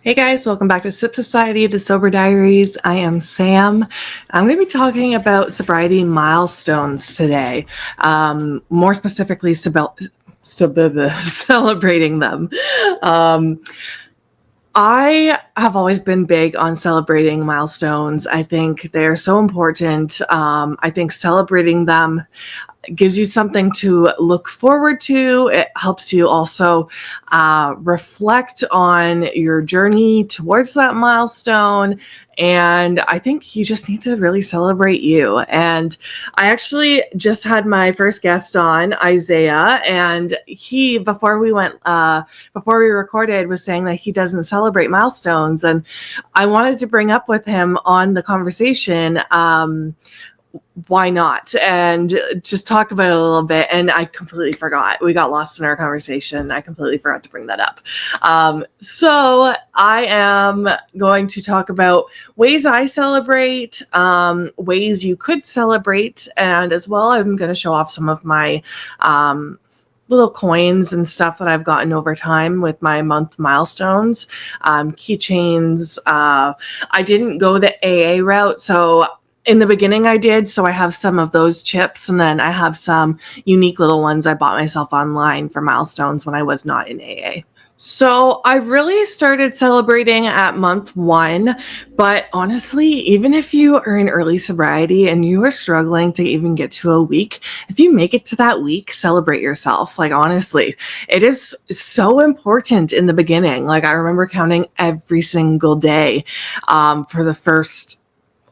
Hey guys, welcome back to Sip Society, the Sober Diaries. I am Sam. I'm going to be talking about sobriety milestones today, more specifically celebrating them. Um, I have always been big on celebrating milestones. I think they're so important. I think celebrating them gives you something to look forward to. It helps you also reflect on your journey towards that milestone. And I think you just need to really celebrate you. And I actually just had my first guest on, Isaiah, and he, before we recorded, was saying that he doesn't celebrate milestones. And I wanted to bring up with him on the conversation, why not, and just talk about it a little bit. And I completely forgot. We got lost in our conversation. I completely forgot to bring that up. So I am going to talk about ways I celebrate, ways you could celebrate, and as well, I'm going to show off some of my little coins and stuff that I've gotten over time with my month milestones, keychains. I didn't go the AA route, so in the beginning I did, so I have some of those chips, and then I have some unique little ones I bought myself online for milestones when I was not in AA. So I really started celebrating at month 1, but honestly, even if you are in early sobriety and you are struggling to even get to a week, if you make it to that week, celebrate yourself. Like, honestly, it is so important in the beginning. Like, I remember counting every single day for the first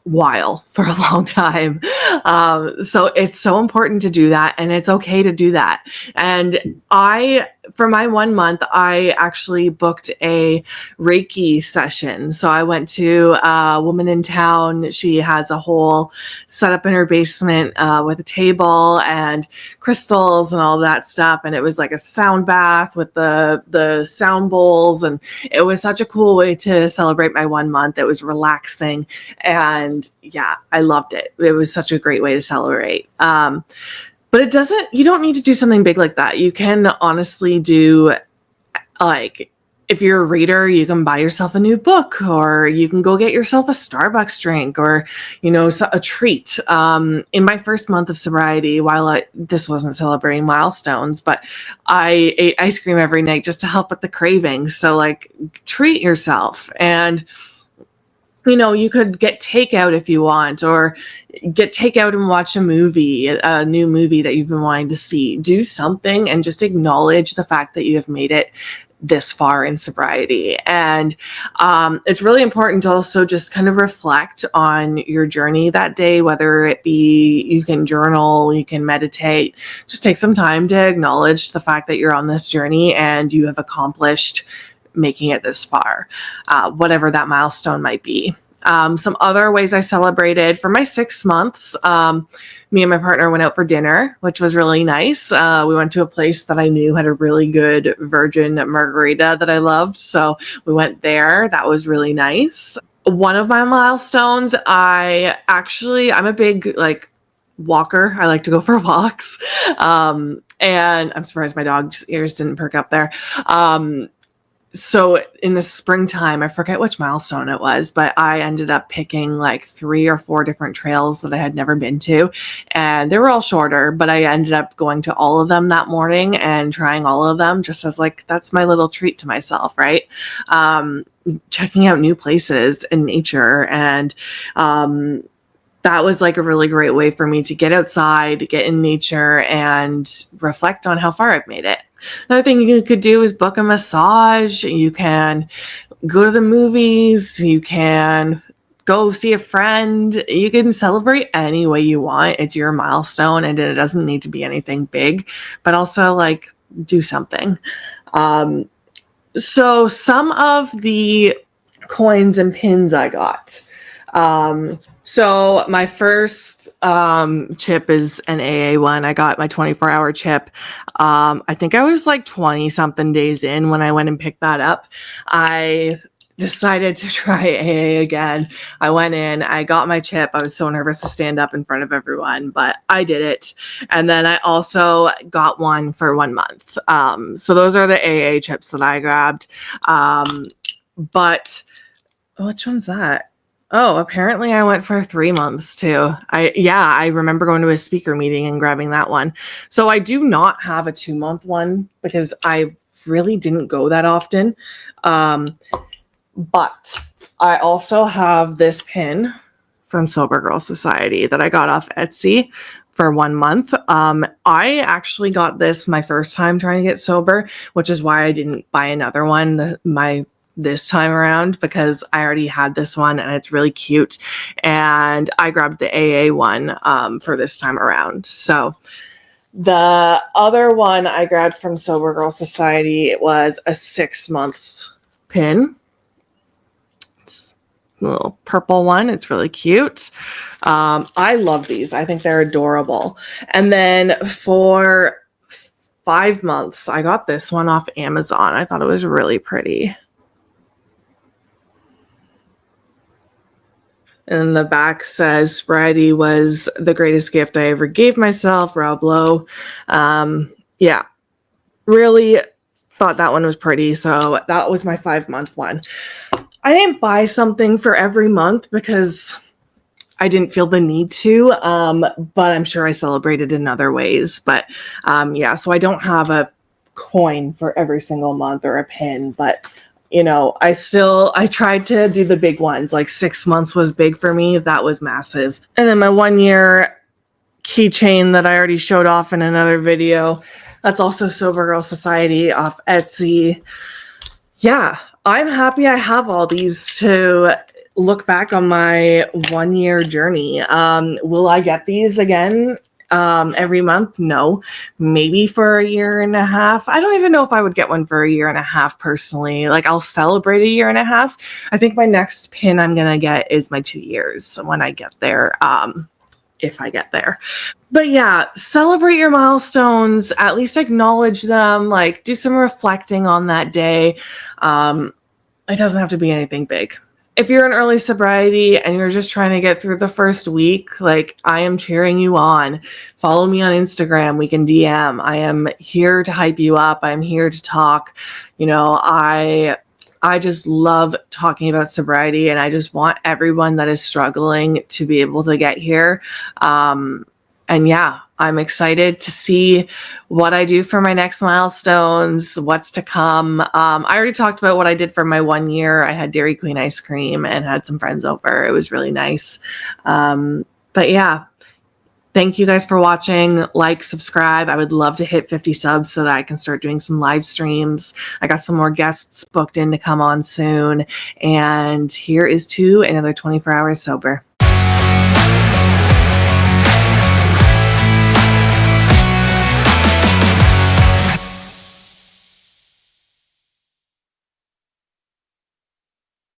while, for a long time. So it's so important to do that, and it's okay to do that. And for my 1 month, I actually booked a Reiki session. So I went to a woman in town. She has a whole setup in her basement with a table and crystals and all that stuff. And it was like a sound bath with the sound bowls. And it was such a cool way to celebrate my 1 month. It was relaxing. And yeah, I loved it. It was such a great way to celebrate. But you don't need to do something big like that. You can honestly do, like, if you're a reader, you can buy yourself a new book, or you can go get yourself a Starbucks drink, or, a treat. In my first month of sobriety, this wasn't celebrating milestones, but I ate ice cream every night just to help with the cravings. So, like, treat yourself. And you could get takeout if you want, or get takeout and watch a new movie that you've been wanting to see. Do something and just acknowledge the fact that you have made it this far in sobriety. And it's really important to also just kind of reflect on your journey that day, whether it be you can journal, you can meditate. Just take some time to acknowledge the fact that you're on this journey and you have accomplished making it this far, whatever that milestone might be. Some other ways I celebrated for my 6 months, me and my partner went out for dinner, which was really nice. We went to a place that I knew had a really good virgin margarita that I loved. So we went there. That was really nice. One of my milestones, I'm a big, walker. I like to go for walks. And I'm surprised my dog's ears didn't perk up there. So in the springtime, I forget which milestone it was, but I ended up picking like 3 or 4 different trails that I had never been to. And they were all shorter, but I ended up going to all of them that morning and trying all of them, just as that's my little treat to myself, right? Checking out new places in nature. And that was like a really great way for me to get outside, get in nature, and reflect on how far I've made it. Another thing you could do is book a massage. You can go to the movies. You can go see a friend. You can celebrate any way you want. It's your milestone, and it doesn't need to be anything big, but also do something. So some of the coins and pins I got. So my first chip is an AA one. I got my 24-hour chip. I think I was 20 something days in when I went and picked that up. I decided to try AA again. I went in, I got my chip. I was so nervous to stand up in front of everyone, but I did it. And then I also got one for 1 month. So those are the AA chips that I grabbed. But which one's that? Oh, apparently I went for 3 months too. I remember going to a speaker meeting and grabbing that one. So I do not have a 2-month one because I really didn't go that often. But I also have this pin from Sober Girl Society that I got off Etsy for 1 month. I actually got this my first time trying to get sober, which is why I didn't buy another one this time around, because I already had this one and it's really cute. And I grabbed the AA one for this time around. So the other one I grabbed from Sober Girl Society, it was a 6 months pin. It's a little purple one. It's really cute. I love these. I think they're adorable. And then for 5 months, I got this one off Amazon. I thought it was really pretty. And the back says, Sobriety was the greatest gift I ever gave myself, Rob Lowe. Yeah, really thought that one was pretty. So that was my 5-month one. I didn't buy something for every month because I didn't feel the need to, but I'm sure I celebrated in other ways. But yeah, so I don't have a coin for every single month or a pin, but you know, I tried to do the big ones. Like 6 months was big for me. That was massive. And then my 1 year keychain that I already showed off in another video. That's also Sober Girl Society off Etsy. Yeah, I'm happy I have all these to look back on my 1 year journey. Will I get these again every month? No. Maybe for a year and a half. I don't even know if I would get one for a year and a half personally. Like, I'll celebrate a year and a half. I think my next pin I'm gonna get is my 2 years when I get there. If I get there. But yeah, celebrate your milestones, at least acknowledge them, like do some reflecting on that day. It doesn't have to be anything big. If you're in early sobriety and you're just trying to get through the first week, like, I am cheering you on. Follow me on Instagram. We can DM. I am here to hype you up. I'm here to talk. You know, I just love talking about sobriety, and I just want everyone that is struggling to be able to get here. And yeah, I'm excited to see what I do for my next milestones, what's to come. I already talked about what I did for my 1 year. I had Dairy Queen ice cream and had some friends over. It was really nice. But yeah, thank you guys for watching. Like, subscribe. I would love to hit 50 subs so that I can start doing some live streams. I got some more guests booked in to come on soon. And here is to another 24 hours sober.